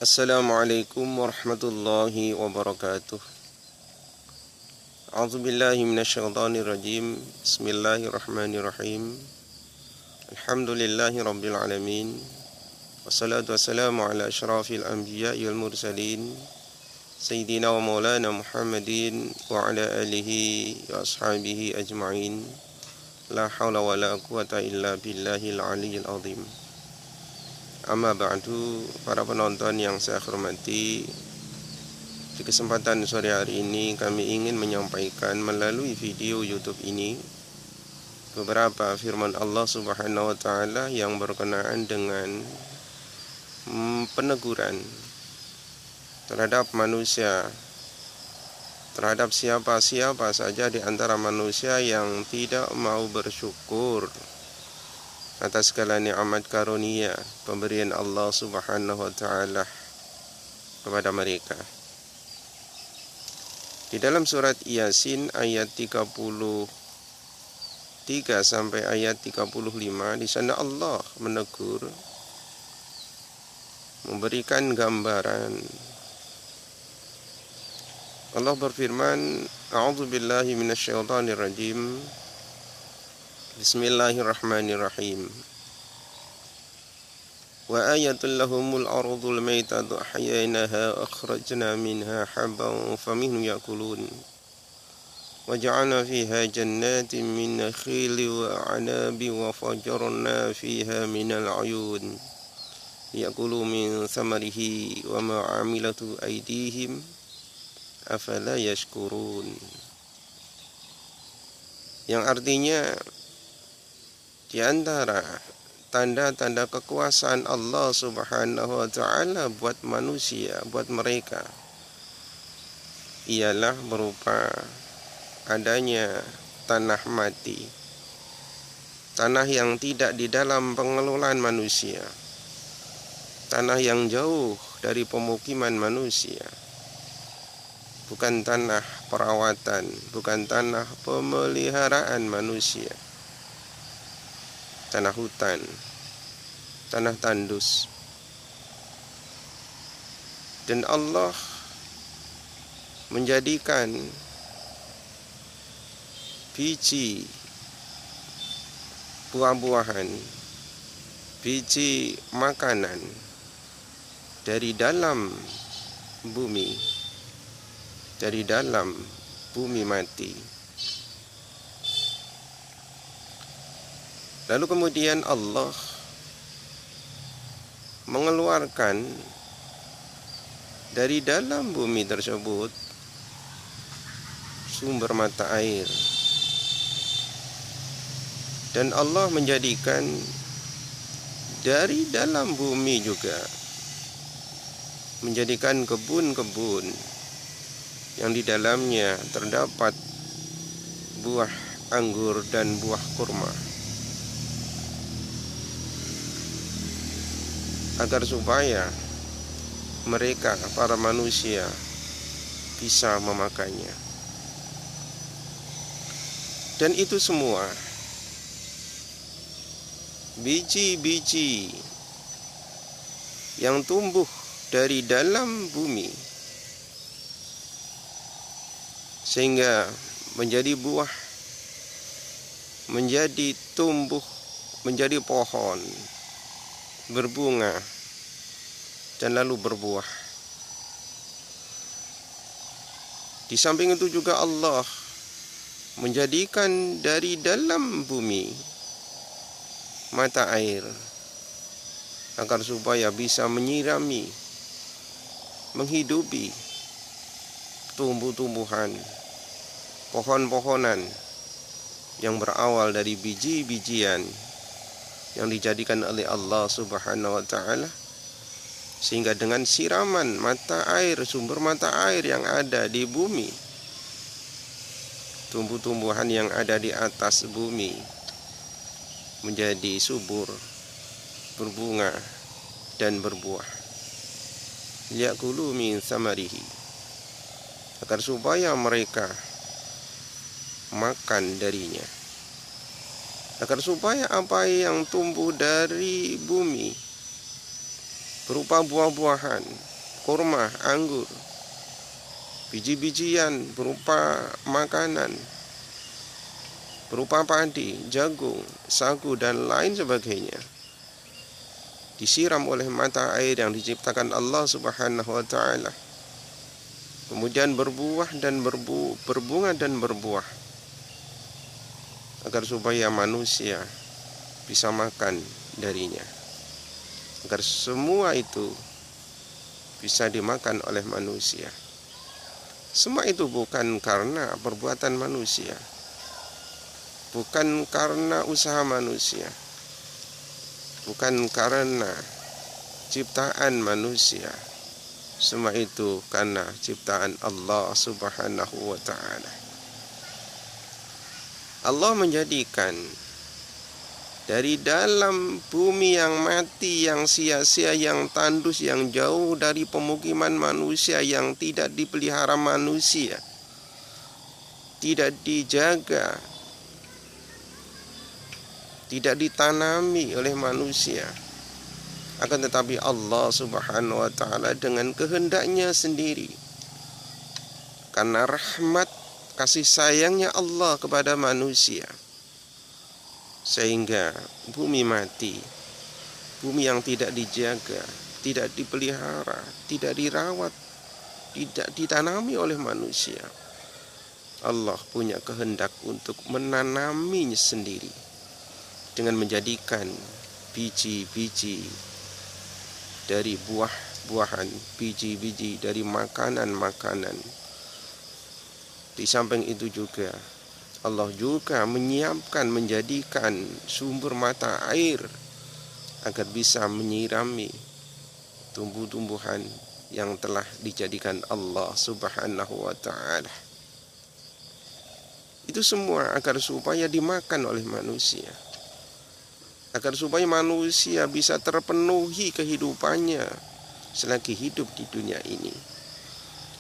Assalamualaikum warahmatullahi wabarakatuh. A'udzu billahi minasyaitonir rajim. Bismillahirrahmanirrahim. Alhamdulillahi rabbil alamin. Wassalatu wassalamu ala asyrafil anbiya'i wal mursalin sayyidina wa maulana Muhammadin wa ala alihi wa ashabihi ajma'in. La haula wa la quwata illa billahil aliyyil azim. Amma ba'du, para penonton yang saya hormati, di kesempatan sore hari ini kami ingin menyampaikan melalui video YouTube ini beberapa firman Allah Subhanahu wa taala yang berkenaan dengan peneguran terhadap manusia, terhadap siapa-siapa saja di antara manusia yang tidak mau bersyukur atas segala nikmat karunia pemberian Allah Subhanahu wa taala kepada mereka. Di dalam surat Yasin ayat 33 sampai ayat 35, di sana Allah menegur, memberikan gambaran. Allah berfirman, A'udzu billahi minasyaitonir rajim. Bismillahirrahmanirrahim. Wa ayatul lahumul ardul maitatu ahyaynaha akhrajna minha habban faminhu yakulun. Wa ja'alna fiha jannatin min nakhili wa 'anabi wa fajjarna fiha minal 'uyun. Yakulu min thamarihi wa ma 'amilatu aydihim afala yashkurun. Yang artinya, di antara tanda-tanda kekuasaan Allah Subhanahu wa taala buat manusia, buat mereka, ialah berupa adanya tanah mati, tanah yang tidak di dalam pengelolaan manusia, tanah yang jauh dari pemukiman manusia, bukan tanah perawatan, bukan tanah pemeliharaan manusia, tanah hutan, tanah tandus. Dan Allah menjadikan biji buah-buahan, biji makanan dari dalam bumi, dari dalam bumi mati. Lalu kemudian Allah mengeluarkan dari dalam bumi tersebut sumber mata air. Dan Allah menjadikan dari dalam bumi juga, menjadikan kebun-kebun yang di dalamnya terdapat buah anggur dan buah kurma, agar supaya mereka, para manusia, bisa memakannya. Dan itu semua biji-biji yang tumbuh dari dalam bumi sehingga menjadi buah, menjadi tumbuh, menjadi pohon, berbunga, dan lalu berbuah. Di samping itu juga Allah menjadikan dari dalam bumi mata air, agar supaya bisa menyirami, menghidupi tumbuh-tumbuhan, pohon-pohonan yang berawal dari biji-bijian yang dijadikan oleh Allah Subhanahu wa taala, sehingga dengan siraman mata air, sumber mata air yang ada di bumi, tumbuh-tumbuhan yang ada di atas bumi menjadi subur, berbunga dan berbuah. Yakulu min samarihi, agar supaya mereka makan darinya, agar supaya apa yang tumbuh dari bumi berupa buah-buahan, kurma, anggur, biji-bijian berupa makanan, berupa padi, jagung, sagu, dan lain sebagainya, disiram oleh mata air yang diciptakan Allah Subhanahu wa ta'ala, kemudian berbuah dan berbunga dan berbuah, agar supaya manusia bisa makan darinya, agar semua itu bisa dimakan oleh manusia. Semua itu bukan karena perbuatan manusia, bukan karena usaha manusia, bukan karena ciptaan manusia. Semua itu karena ciptaan Allah Subhanahu wa ta'ala. Allah menjadikan dari dalam bumi yang mati, yang sia-sia, yang tandus, yang jauh dari pemukiman manusia, yang tidak dipelihara manusia, tidak dijaga, tidak ditanami oleh manusia, akan tetapi Allah Subhanahu wa ta'ala dengan kehendaknya sendiri, karena rahmat kasih sayangnya Allah kepada manusia, sehingga bumi mati, bumi yang tidak dijaga, tidak dipelihara, tidak dirawat, tidak ditanami oleh manusia, Allah punya kehendak untuk menanaminya sendiri dengan menjadikan biji-biji dari buah-buahan, biji-biji dari makanan-makanan. Di samping itu juga Allah juga menyiapkan, menjadikan sumber mata air agar bisa menyirami tumbuh-tumbuhan yang telah dijadikan Allah Subhanahu wa ta'ala. Itu semua agar supaya dimakan oleh manusia, agar supaya manusia bisa terpenuhi kehidupannya selagi hidup di dunia ini,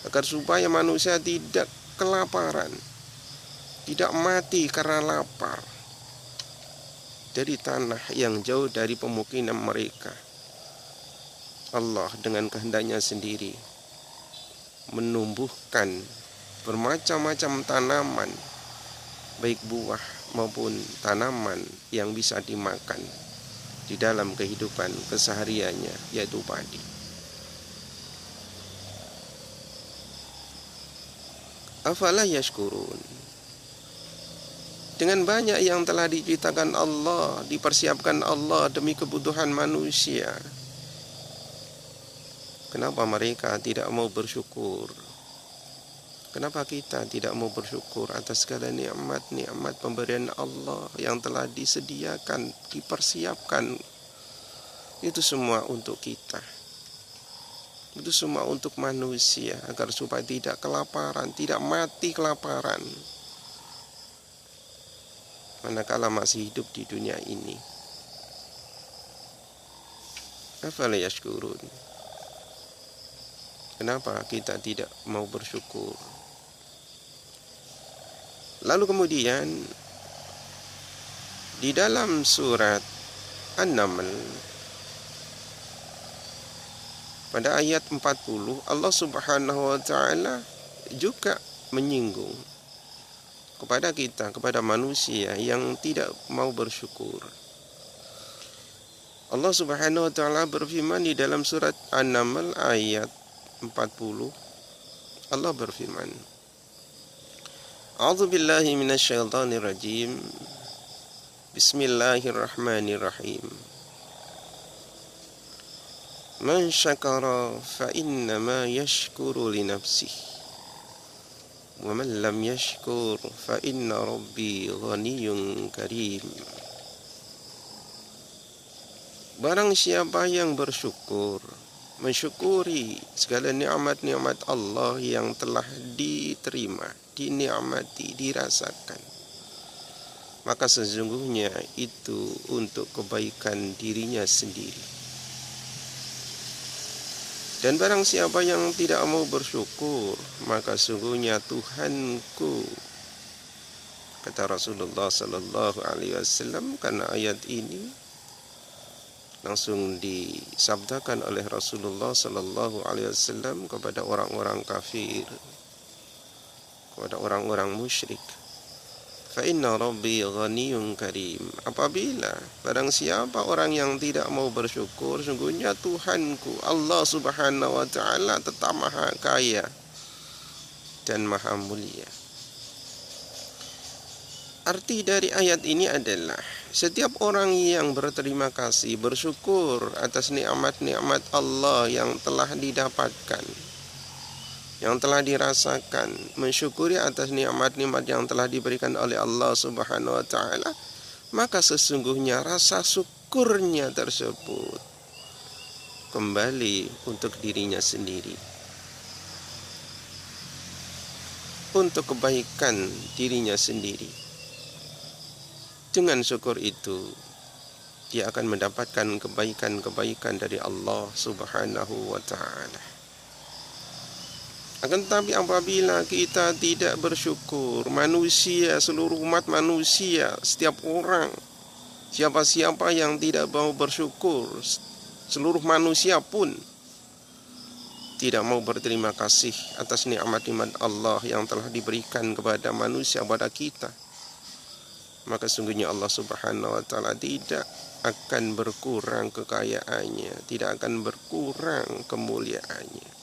agar supaya manusia tidak kelaparan, tidak mati karena lapar dari tanah yang jauh dari pemukiman mereka. Allah dengan kehendaknya sendiri menumbuhkan bermacam-macam tanaman, baik buah maupun tanaman yang bisa dimakan di dalam kehidupan kesehariannya, yaitu padi. Afala yashkurun. Dengan banyak yang telah diciptakan Allah, dipersiapkan Allah demi kebutuhan manusia, kenapa mereka tidak mau bersyukur? Kenapa kita tidak mau bersyukur atas segala nikmat-nikmat pemberian Allah yang telah disediakan, dipersiapkan? Itu semua untuk kita. Itu semua untuk manusia, agar supaya tidak kelaparan, tidak mati kelaparan manakala masih hidup di dunia ini. Afala yashkurun. Kenapa kita tidak mau bersyukur? Lalu kemudian di dalam surat An-Naml pada ayat 40, Allah Subhanahu wa ta'ala juga menyinggung kepada kita, kepada manusia yang tidak mau bersyukur. Allah Subhanahu wa ta'ala berfirman di dalam surat An-Naml ayat 40. Allah berfirman, A'udzu billahi minasyaitonir rajim. Bismillahirrahmanirrahim. Man syakara fa innama yashkuru li nafsihi wa man lam yashkur fa inna rabbi ghaniyyun karim. Barang siapa yang bersyukur, mensyukuri segala nikmat-nikmat Allah yang telah diterima, dinikmati, dirasakan, maka sesungguhnya itu untuk kebaikan dirinya sendiri. Dan barang siapa yang tidak mau bersyukur, maka sungguhnya Tuhanku, kata Rasulullah sallallahu alaihi wasallam, karena ayat ini langsung disabdakan oleh Rasulullah sallallahu alaihi wasallam kepada orang-orang kafir, kepada orang-orang musyrik. Fa inna rabbi ghaniyyun karim. Apabila barang siapa orang yang tidak mau bersyukur, sungguhnya Tuhanku Allah Subhanahu wa taala tetap maha kaya dan maha mulia. Arti dari ayat ini adalah setiap orang yang berterima kasih, bersyukur atas nikmat-nikmat Allah yang telah didapatkan, yang telah dirasakan, mensyukuri atas nikmat-nikmat yang telah diberikan oleh Allah Subhanahu wa taala, maka sesungguhnya rasa syukurnya tersebut kembali untuk dirinya sendiri, untuk kebaikan dirinya sendiri. Dengan syukur itu dia akan mendapatkan kebaikan-kebaikan dari Allah Subhanahu wa taala. Akan tetapi apabila kita tidak bersyukur, manusia, seluruh umat manusia, setiap orang, siapa-siapa yang tidak mau bersyukur, seluruh manusia pun tidak mau berterima kasih atas nikmat-nikmat Allah yang telah diberikan kepada manusia, kepada kita, maka sungguhnya Allah Subhanahu wa taala tidak akan berkurang kekayaannya, tidak akan berkurang kemuliaannya.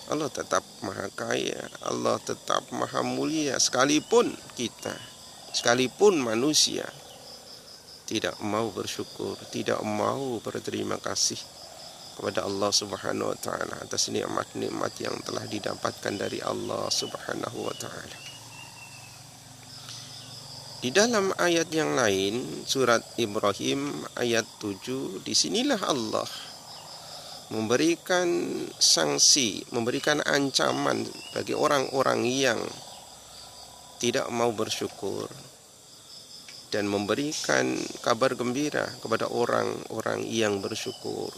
Allah tetap maha kaya, Allah tetap maha mulia, sekalipun kita, sekalipun manusia tidak mau bersyukur, tidak mau berterima kasih kepada Allah Subhanahu wa taala atas nikmat-nikmat yang telah didapatkan dari Allah Subhanahu wa taala. Di dalam ayat yang lain, surat Ibrahim ayat 7, disinilah Allah memberikan sanksi, memberikan ancaman bagi orang-orang yang tidak mau bersyukur, dan memberikan kabar gembira kepada orang-orang yang bersyukur.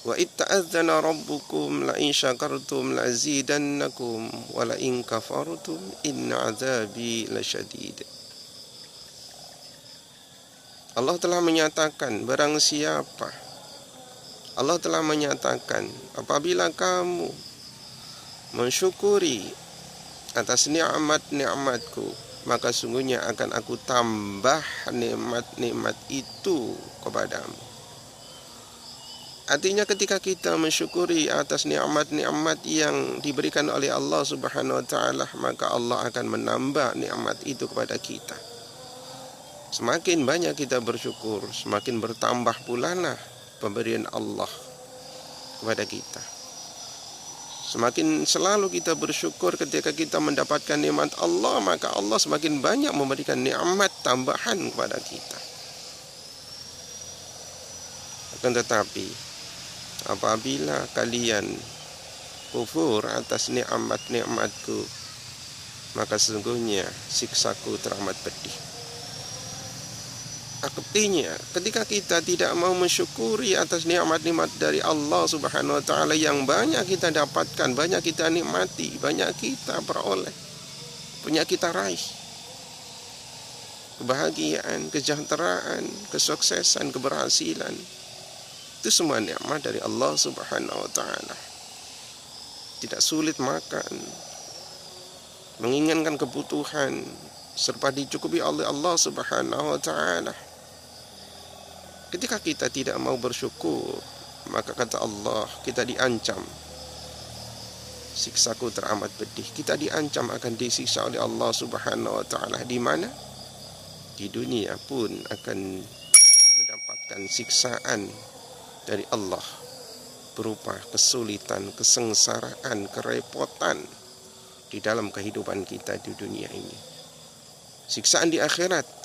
Wa itta'adzana rabbukum la in syakartum la azidannakum wa la in kafartum inna azabi lasyadid. Allah telah menyatakan, barang siapa, Allah telah menyatakan, apabila kamu mensyukuri atas nikmat-nikmatku, maka sungguhnya akan aku tambah nikmat-nikmat itu kepadamu. Artinya ketika kita mensyukuri atas nikmat-nikmat yang diberikan oleh Allah Subhanahu wa taala, maka Allah akan menambah nikmat itu kepada kita. Semakin banyak kita bersyukur, semakin bertambah pula pemberian Allah kepada kita. Semakin selalu kita bersyukur ketika kita mendapatkan nikmat Allah, maka Allah semakin banyak memberikan nikmat tambahan kepada kita. Akan tetapi apabila kalian kufur atas nikmat-nikmatku, maka sesungguhnya siksaku teramat pedih. Artinya ketika kita tidak mau mensyukuri atas nikmat-nikmat dari Allah Subhanahu wa taala yang banyak kita dapatkan, banyak kita nikmati, banyak kita peroleh, banyak kita raih, kebahagiaan, kesejahteraan, kesuksesan, keberhasilan, itu semua nikmat dari Allah Subhanahu wa taala. Tidak sulit makan, menginginkan kebutuhan, serta dicukupi oleh Allah Subhanahu wa taala. Ketika kita tidak mau bersyukur, maka kata Allah, kita diancam, siksaku teramat pedih. Kita diancam akan disiksa oleh Allah Subhanahu wa taala. Di mana? Di dunia pun akan mendapatkan siksaan dari Allah berupa kesulitan, kesengsaraan, kerepotan di dalam kehidupan kita di dunia ini. Siksaan di akhirat,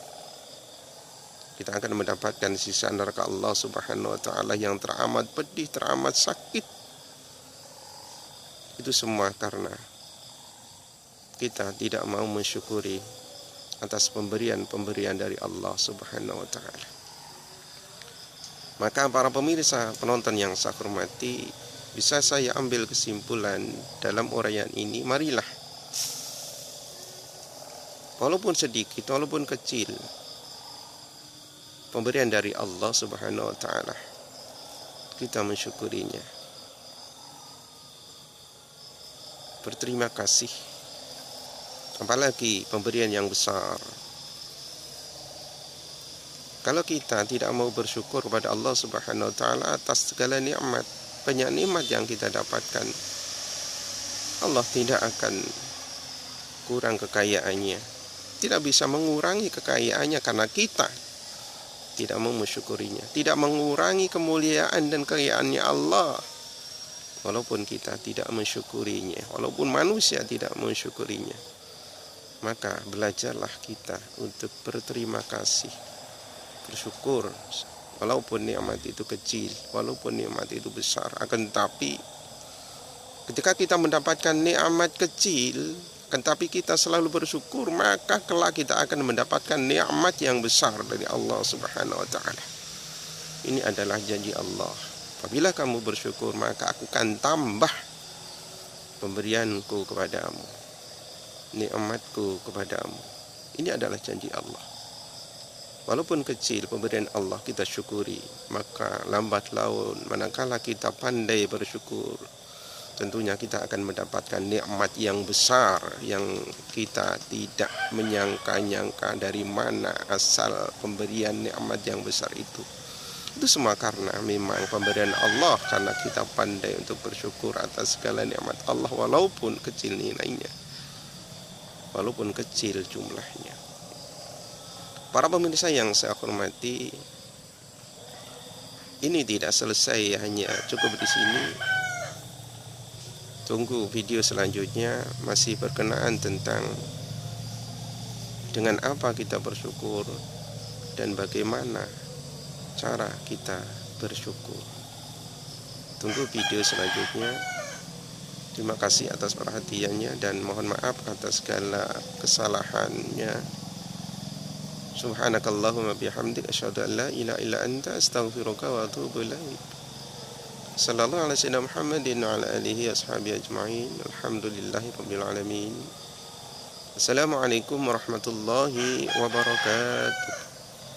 kita akan mendapatkan siksaan neraka Allah Subhanahu wa taala yang teramat pedih, teramat sakit. Itu semua karena kita tidak mau mensyukuri atas pemberian-pemberian dari Allah Subhanahu wa taala. Maka para pemirsa, penonton yang saya hormati, bisa saya ambil kesimpulan dalam uraian ini, marilah walaupun sedikit, walaupun kecil, pemberian dari Allah Subhanahu wa taala, kita mensyukurinya, berterima kasih. Apalagi pemberian yang besar. Kalau kita tidak mau bersyukur kepada Allah Subhanahu wa taala atas segala nikmat, banyak nikmat yang kita dapatkan, Allah tidak akan kurang kekayaannya, tidak bisa mengurangi kekayaannya karena kita tidak mau mensyukurinya, tidak mengurangi kemuliaan dan kekayaannya Allah walaupun kita tidak mensyukurinya, walaupun manusia tidak mensyukurinya. Maka belajarlah kita untuk berterima kasih, bersyukur, walaupun nikmat itu kecil, walaupun nikmat itu besar. Akan tetapi ketika kita mendapatkan nikmat kecil, akan tapi kita selalu bersyukur, maka kelak kita akan mendapatkan nikmat yang besar dari Allah Subhanahu wa taala. Ini adalah janji Allah. Apabila kamu bersyukur, maka aku akan tambah pemberianku kepadamu, nikmatku kepadamu. Ini adalah janji Allah. Walaupun kecil pemberian Allah kita syukuri, maka lambat laun manakala kita pandai bersyukur, tentunya kita akan mendapatkan nikmat yang besar yang kita tidak menyangka-nyangka dari mana asal pemberian nikmat yang besar itu. Itu semua karena memang pemberian Allah, karena kita pandai untuk bersyukur atas segala nikmat Allah walaupun kecil nilainya, walaupun kecil jumlahnya. Para pemirsa yang saya hormati, ini tidak selesai hanya cukup di sini. Tunggu video selanjutnya, masih berkenaan tentang dengan apa kita bersyukur dan bagaimana cara kita bersyukur. Tunggu video selanjutnya. Terima kasih atas perhatiannya dan mohon maaf atas segala kesalahannya. Subhanakallahumma bihamdik asyhadu an la ilaha illa anta astaghfiruka wa atubu ilaik. Sallallahu alaihi wasallam Muhammadin wa ala alihi ashabihi ajma'in. Alhamdulillahi rabbil alamin. Assalamualaikum warahmatullahi wabarakatuh.